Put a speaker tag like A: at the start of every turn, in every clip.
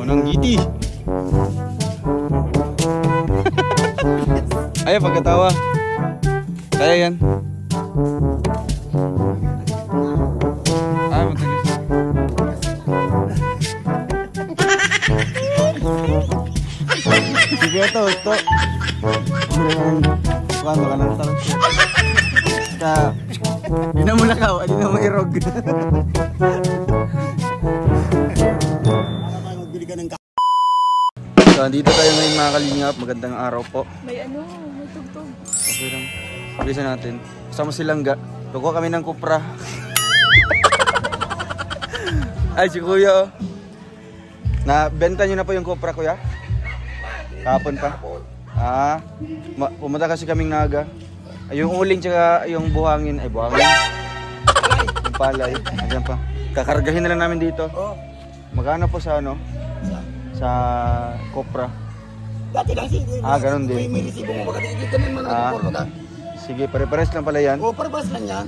A: Unang giti. Ay, pagkatawa. Kaya yan. Ah, matagas. Sige ito. Paano ka lang tarot? Di na mo lakaw, di na mo irog. So, andito tayo ngayon mga kalingap. Magandang araw po.
B: May tugtog.
A: Okay lang. Bilisan natin. Kasama si Langga. Kukuha kami ng kupra. Ay, si Kuya. Nabenta nyo na po yung kupra, Kuya? Kahapon pa. Ah, pumunta kasi kaming naga. Yung uling tsaka yung buhangin. Ay, buhangin. Yung palay. Ayan pa. Kakargahin na lang namin dito. Magkano po sa ano? Sa kopra.
C: Dati lang sige.
A: Ganun din.
C: May resibo mo baka dito kami man.
A: Sige, pare-pares lang pala yan.
C: Pare-pares lang yan.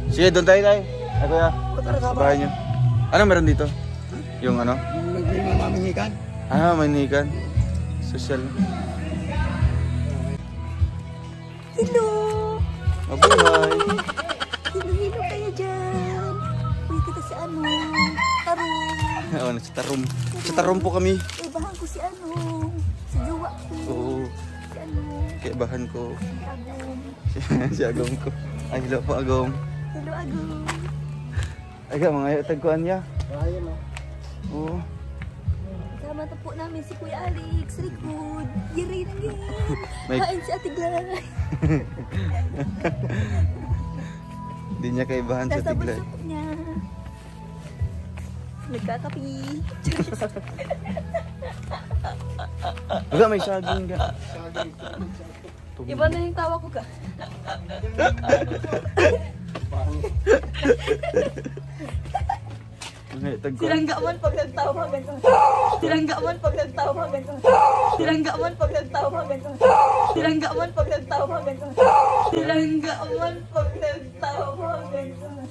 A: Sige, doon tayo. Ay, Kuya. Sa bahay nyo. Ano meron dito? Yung ano?
C: May mamamihikan.
A: Manikan. Social.
B: Hello!
A: Mabuhay!
B: Hilo kayo dyan. Uy, kita si Tarum.
A: Oo, sa Tarum. Sa Tarum po kami.
B: Eh, bahan ko si si Jowa ko.
A: Oo.
B: Si
A: Kaya bahan ko.
B: Si Agom.
A: Si Agom ko. Ay, hello po Agom.
B: Hello, Agom.
A: Ay, mga tagkuhan niya.
C: Ayun o.
A: Oo.
B: Kasama na po namin si Kuya Alex. Rikod. Yari na yan. Kain si Ate Glay.
A: Hindi niya kaibahan sa Tiglay.
B: Sasabot niya. Nagkakapi.
A: Aga, may saging ka.
B: Iba na yung tawa ko ka. Silanggaman pag nagtawa ganun. Silanggaman pag nagtawa ganun. Silanggaman pag nagtawa ganun. Silanggaman pag nagtawa ganun. Silanggaman pag nagtawa ganun.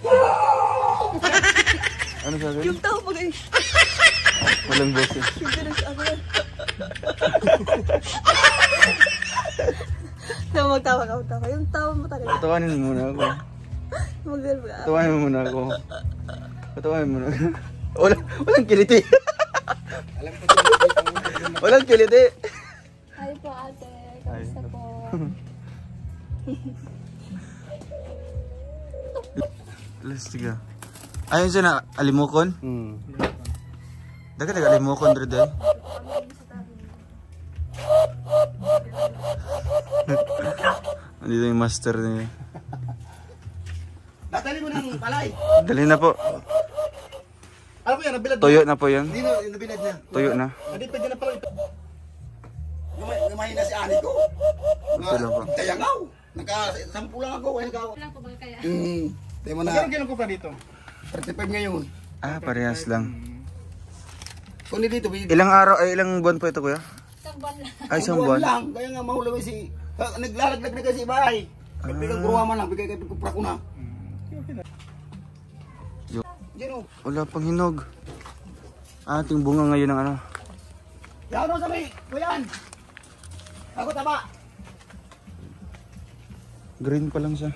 A: Ano sabi?
B: Yung tawa pag ay...
A: Walang boses.
B: Yung ganun sa ako. Magtawa ka, magtawa. Yung tawa mo talaga.
A: Patawanin mo muna ako.
B: Mag-verb ka.
A: Patawanin mo muna ako. Patawanin mo muna. Walang kiliti. Walang kiliti.
B: Hi po ate. Kamusta po?
A: Lastiga. Ayun siya na alimukon? Dagat alimukon dito eh. Andito yung master niya.
C: Natali mo ng palay.
A: Dali na po.
C: Ano po yan? Nabilad
A: Tuyo na po yan.
C: Hindi na, nabilad niya.
A: Tuyo na.
C: Hindi pwede na pala ito. Gumahin na si Ani ko.
A: Ito lang po.
C: Kayangaw. Nakasampu lang ako.
B: Ilang po ba kaya?
C: Tayo mo na.
D: Magkano ko pa dito?
C: 35 ngayon.
A: Parehas lang.
C: Kung dito,
A: Ilang araw, ilang buwan po ito kuya?
B: Isang buwan lang.
A: Ay, isang buwan.
C: lang. Kaya nga mahulaw si... Naglalaglag na kasi bahay. Biglang gruwaman lang. Bigay kayo kupra ko na. Diyan o.
A: Wala pang hinog. Ating bunga ngayon ng ano.
C: Yan o sabi. Kuyan. Ako taba.
A: Green pa lang siya.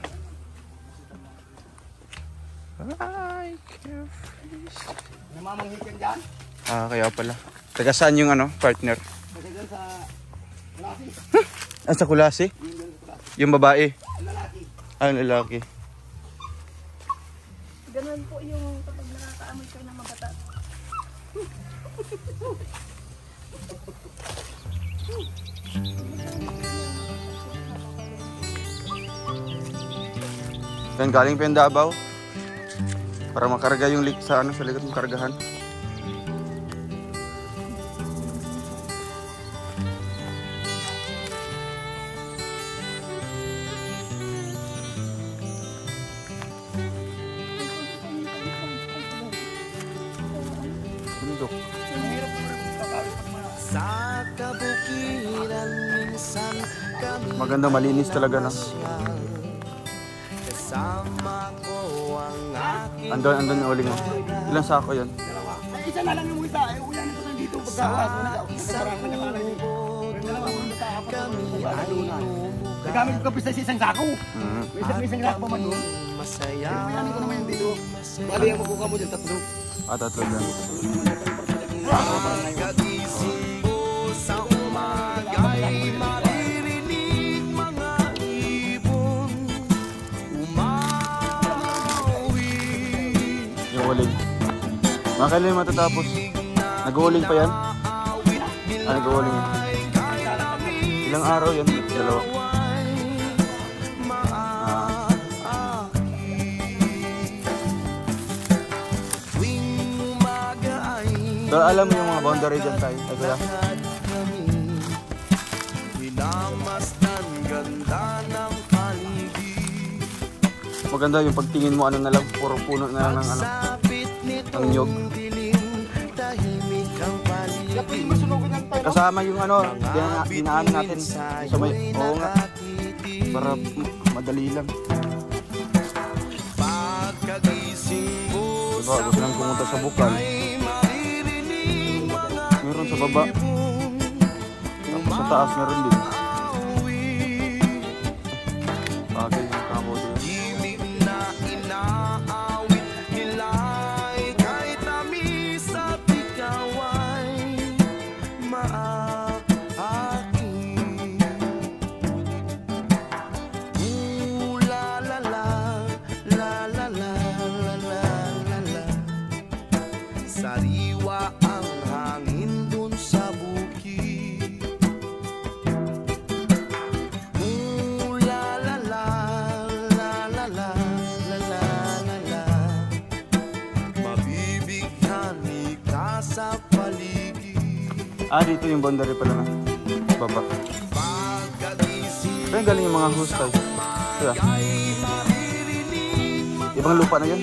A: Ay, carefree.
C: Namamanghit yan dyan.
A: Kaya pala. Taga saan yung ano, partner?
C: Kasi dyan sa... Lalaki.
A: Sa Kulasi? Yung babae?
C: Lalaki.
A: Lalaki.
B: Ganun po yung kapag nakakaamoy kayo ng magata.
A: Yan, galing pa yung Davao. Para makarga yung leak sa ano, sa likod ng kargahan. Bundok.
E: Sa kabukiran minsan kami
A: Maganda, malinis talaga na.
E: kasama ko ang aking
A: Andun yung uling. Ilang sako yun?
C: isa na lang yung isa. Eh, ulan ito na dito. Pagkawas. Nagkasarang nagkasarang dito. Nagamit ko kapis na sa isang sako. May isang sako pa man doon. Mayanin ko naman yung dito. Bali ang mabuka mo dyan, tatlo.
A: Tatlo dyan.
E: Pagkagising mo sa umaga'y maririnig mga ibon umawi.
A: Yung huling. Mga kailan yung matatapos? Nag-huling pa yan? Nag-huling yan. Ilang araw yan? Dalawa. So, alam mo yung mga boundary dyan tayo. Ay, kaya? Maganda yung pagtingin mo, ano na lang, puro puno na lang ng ano, ang nyog. Kasama yung ano, dinaan natin sa may, oo nga, para madali lang. Diba, gusto lang pumunta sa bukal. Meron sa baba. Tapos sa taas meron din. Bagay yung kamo din.
E: Sariwa ang hangin dun sa bukid. La la la la la la la la la la. Mabibigyan ka sa paligid.
A: Dito yung boundary pala na baba. Pero galing yung mga hustay. Kaya ibang lupa na yun.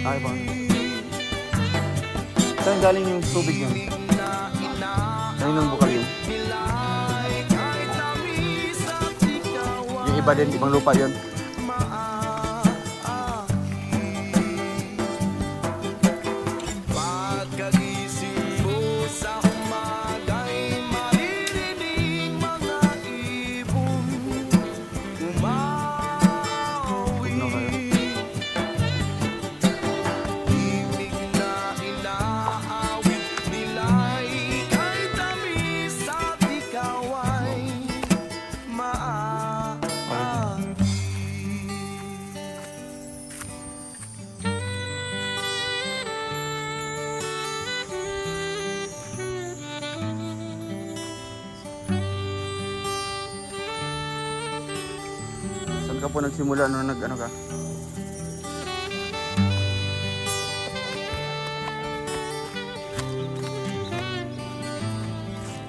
A: Ibang. Saan galing yung tubig yun? Saan yung bukal yun? Yung iba din, ibang lupa yun. Saan ka po nagsimula nung nag-ano ka?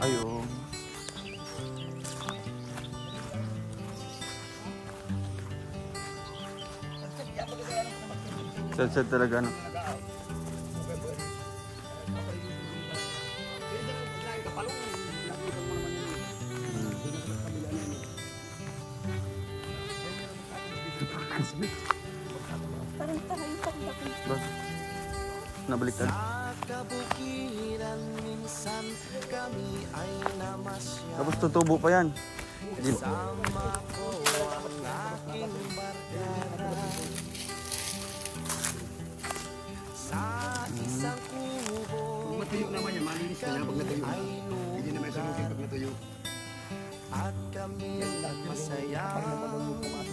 A: Ayun. Sad talaga, no?
B: Parang tayo pagdating.
A: Bakit? Nabaliktad. Tapos tutubo pa yan.
C: Matuyo naman yan, malinis ka na pag natuyo. Hindi naman sa mukha pag natuyo.
E: At kami masaya,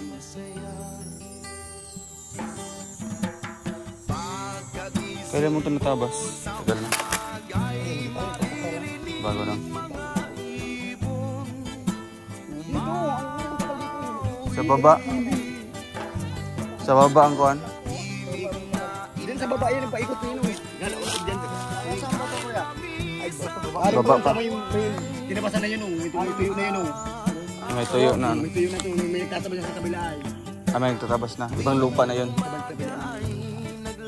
E: masaya.
A: Kailan mo ito natabas? Tagal na. Bago lang. Sa baba. Sa baba ang kuhan.
C: Din sa baba yun, yung paikot nino eh. Gala ulit dyan. Saan ba ito kuya?
A: Baba pa.
C: Tinabasan na yun oh. May tuyo na yun oh.
A: May tuyo na.
C: May tuyo na ito. May nagtatabas sa kabila ay.
A: May nagtatabas na. Ibang lupa na yun.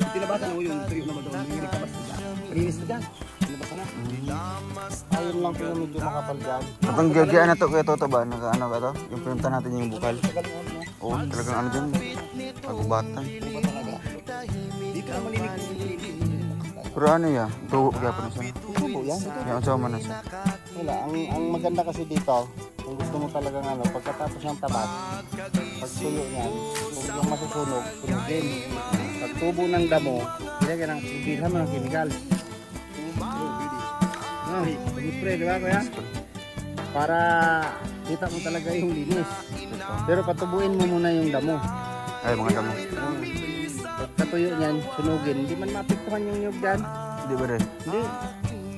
C: Tinabasan mo yung tuyo na ba doon? May nagtabas na dyan. Paninis na dyan. Tinabasan na. Ayun lang po yung medyo makapal dyan.
A: Itong gagayaan na ito kaya ito ba? Naka-ano ka ito? Yung pinunta natin yung bukal. Oo, talagang ano dyan. Pagubatan. Pero ano ya? Tuho kaya pa na siya.
C: Tubo yan.
A: Yung sama na siya.
C: Wala, ang maganda kasi dito, kung gusto mo talagang ano, pagkatapos ng tabas, pag tuyo niyan, kung yung masusunog, sunugin. Pag tubo ng damo, ilagyan ng bilhan mo ng chemical. Spray, di ba kuya? Para kita mo talaga yung linis. Pero patubuin mo muna yung damo.
A: Ay, mga damo.
C: Pagkatuyo niyan, sunugin, hindi man mapiktuhan yung nyug dyan.
A: Hindi ba rin?
C: Hindi.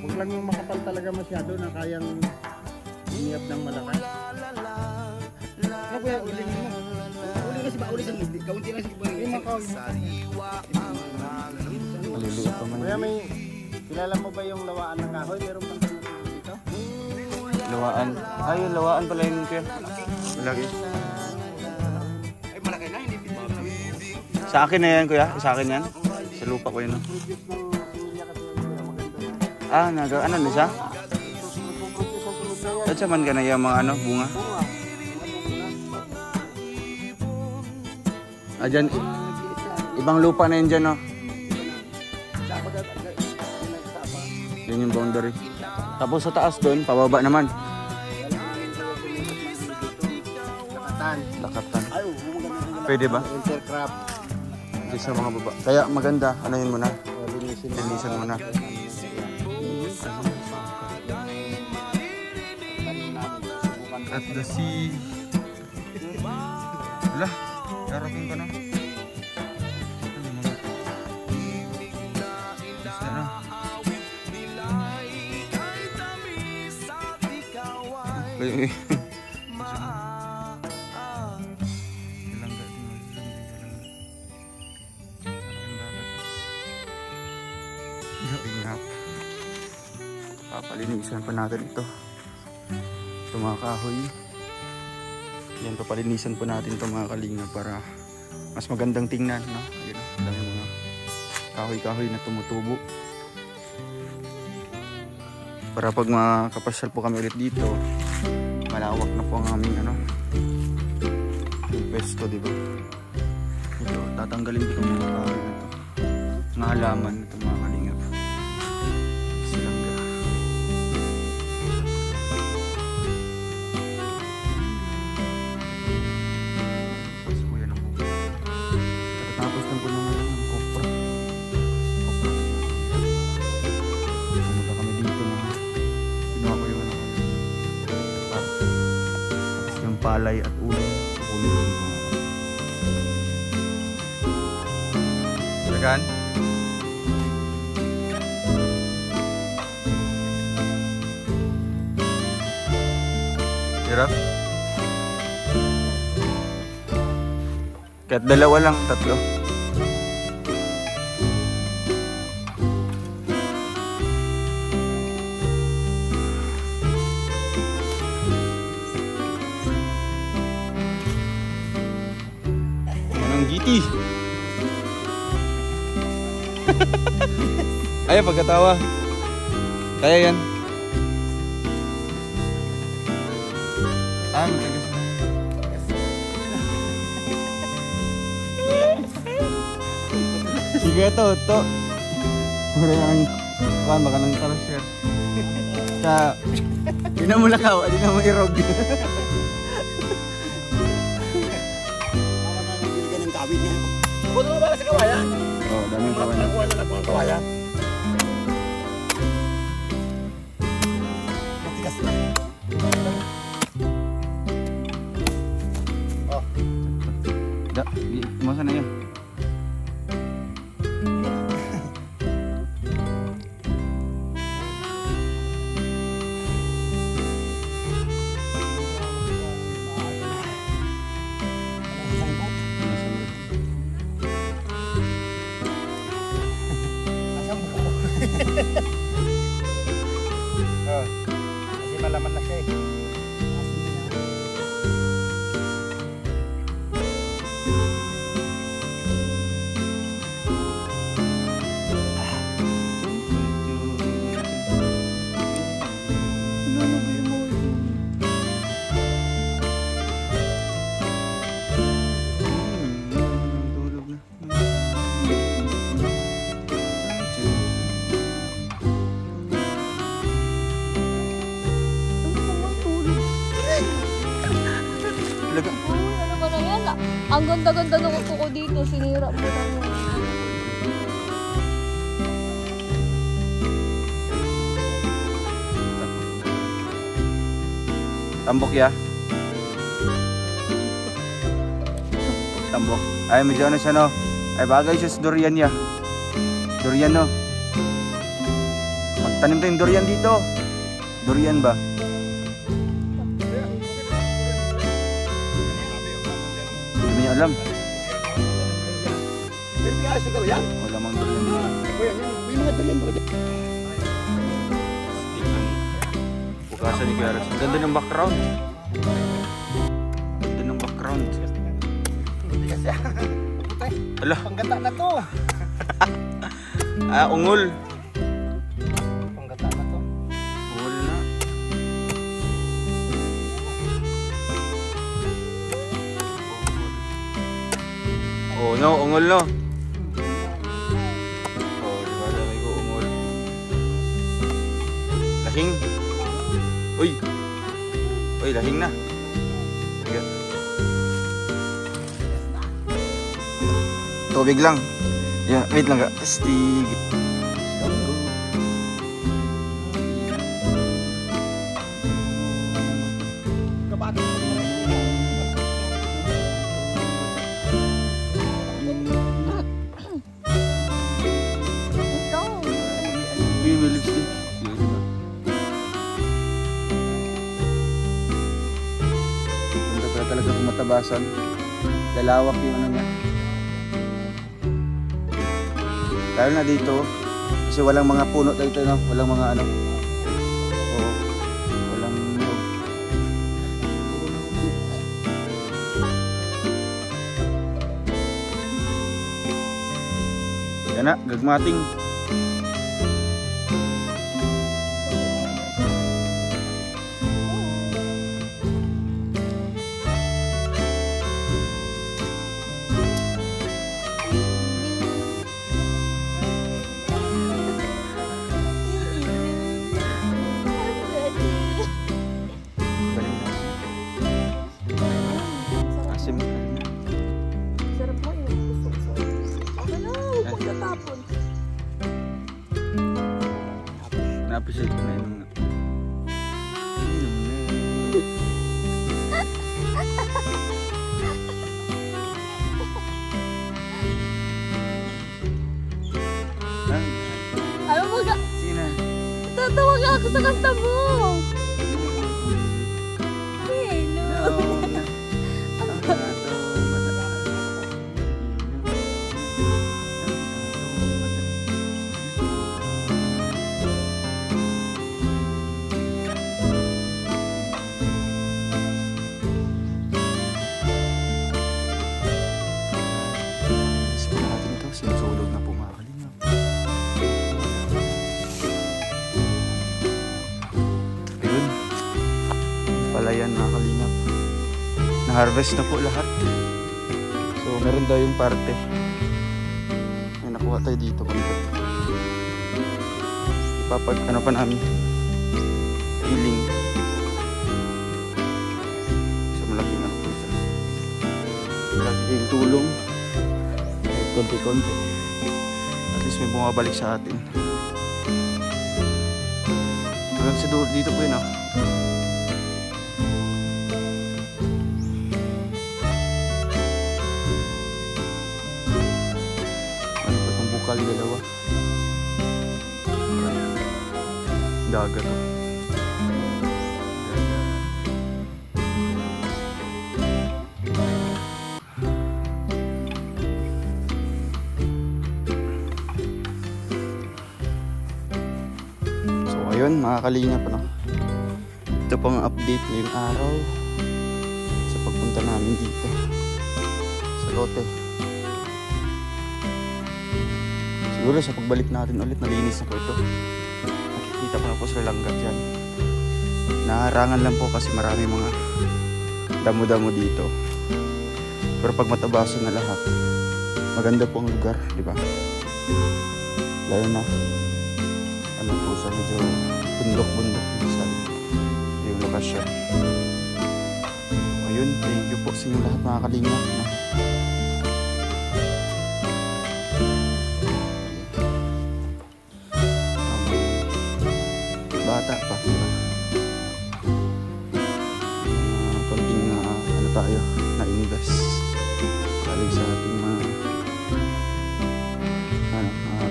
C: Huwag lang yung makapal talaga masyado na kayang iniyap ng malakas. Ano kuya, uling mo? Uling kasi ba? Uling sa hindi. Kaunti lang si Kuya. Yung makaw.
A: Maliliit pa man.
C: Kuya, may kilala mo ba yung lawaan ng kahoy? Meron pang tinutulog dito?
A: Lawaan. Ay, yung lawaan pala yun kuya. Lagi.
C: Ay, malaki na. Hindi
A: Sa akin na yan kuya. Sa akin yan. Sa lupa ko yun. No? Ah, ano na siya? At sa man ka na yung mga ano, bunga. Ah, dyan. Ibang lupa na yun dyan, no? Yan yung boundary. Tapos sa taas doon, pababa naman. Lakatan. Pwede ba?
C: Intercraft.
A: Hindi sa mga baba. Kaya maganda, ano yun muna? Linisan muna. At the sea. Lah, darating ka na. Papalinisan pa natin ito. Ito mga kahoy. Yan, papalinisan pa natin ito mga kalinga para mas magandang tingnan, no? Ayun, ang dami mga kahoy-kahoy na tumutubo. Para pag makapasyal po kami ulit dito, malawak na po ang aming ano, yung pwesto, di ba? Ito, tatanggalin ko mga kahoy na ito. Mga halaman na ito mga kalinga. Silangga. Paskuya ng buko. Tapos lang po ng kopra. Pumunta kami dito na ginawa ko yung ano. Tapos yung palay at ulo. Talagaan? Hirap? Kahit dalawa lang, tatlo. Manang giti. Ayaw pagkatawa. Kaya yan. Ah, matagas na. Sige, ito. Mura ang kuhan, baka nang karasyer. Kaya, di na mo lakaw, di na mo irog.
C: Nakakagil ka ng kawin niya. Puto mo ba sa kawayan?
A: Oo, daming kawan.
C: Nakuha na lang ang kawayan. Matigas na.
A: Da, masa na yan.
B: Ang ganda-ganda ng upo ko dito. Sinira mo lang yun.
A: Tambok ya. Tambok. Ay, medyo ano siya no. Ay, bagay siya sa durian ya. Durian no. Magtanim tayong durian dito. Durian ba? Hindi niya alam. Wala mang durian dito.
C: May mga durian ba?
A: Bukasan ni Kuya Rex. Ang ganda ng background. Ganda ng background. Ala.
C: Panggata na to.
A: Ah, ungol.
C: Panggata na to.
A: Ungol na. Oh no, ungol no. Oh, di ba sabi ko ungol. Lahing. Uy. Uy, lahing na. Sige. Tubig lang. Yeah, wait lang ka. Astig. Uy, may lipstick. Yun na. Ganda pala talaga kung matabasan. Lalawak yung ano niya. Lalo na dito. Kasi walang mga puno dito, no? Walang mga ano. Oo. Walang nyog. Yan na, gagmating. Asim.
B: Sarap mo yun. Ano? Huwag mong tatapon.
A: Na-appreciate ko na yun.
B: Ano mo ka?
A: Sina?
B: Tatawa nga ako sa kanta mo. Hello.
A: Sinusulog na po mga kalingap. Ayun. Palayan mga kalingap. Na-harvest na po lahat. So meron daw yung parte. May nakuha tayo dito. Ipapag ano pa namin. Healing. So malaking ano po siya. Malaking tulong. Konti-konti. At least may bumabalik sa atin. Hanggang sa doon, dito po yun ah. Ano ba itong bukal dalawa? Dagat oh. Ayun mga kalingap ano. Ito pang update ngayong araw sa pagpunta namin dito sa lote. Siguro sa pagbalik natin ulit malinis na po ito. Nakikita ko na po sa langgat yan. Naharangan lang po kasi marami mga damo-damo dito. Pero pag matabasan na lahat, maganda po ang lugar, di ba? Lalo na ano po sa medyo bundok-bundok yung lokasyon. Ayun, thank you po sa inyo lahat mga kalingap.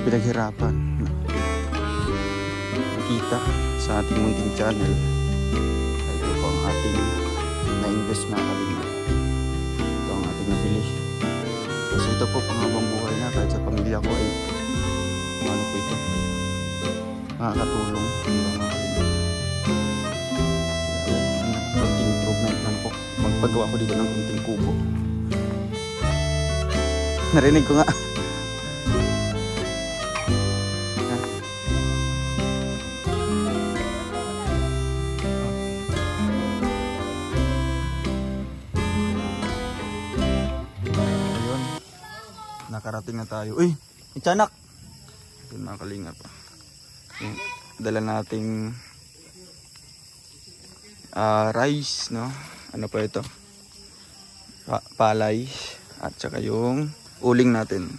A: pinaghirapan nakita sa ating munting channel. Ito po ang ating na-invest mga kalingap. Ito ang ating nabili. Kasi ito po panghabang buhay na kahit sa pamilya ko ay ano po ito, makakatulong. Mga kalingap. Konting improvement lang po. Magpagawa ko dito ng konting kubo. Narinig ko nga. Ayun. Nakarating na tayo. Uy! May tiyanak! Yun mga kalingap. Yung dala nating rice, no? Ano pa ito? Palay. At saka yung uling natin.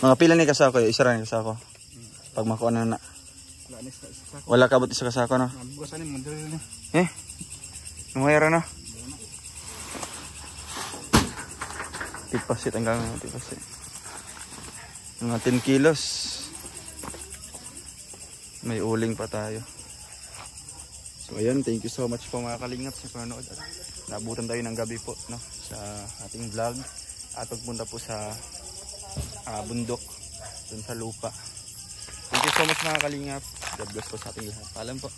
A: Mga pila ni kasako, isa rin kasako. Pag makuha na. Wala ka abot isa kasako, no? Eh? Numayara na? Tipasit hanggang tipasit. Mga 10 kilos. May uling pa tayo. So ayan, thank you so much po mga kalingap sa panonood. Naabutan tayo ng gabi po, no, sa ating vlog. At pagpunta po sa bundok dun sa lupa. Thank you so much mga kalingap. God bless po sa ating lahat. Paalam po.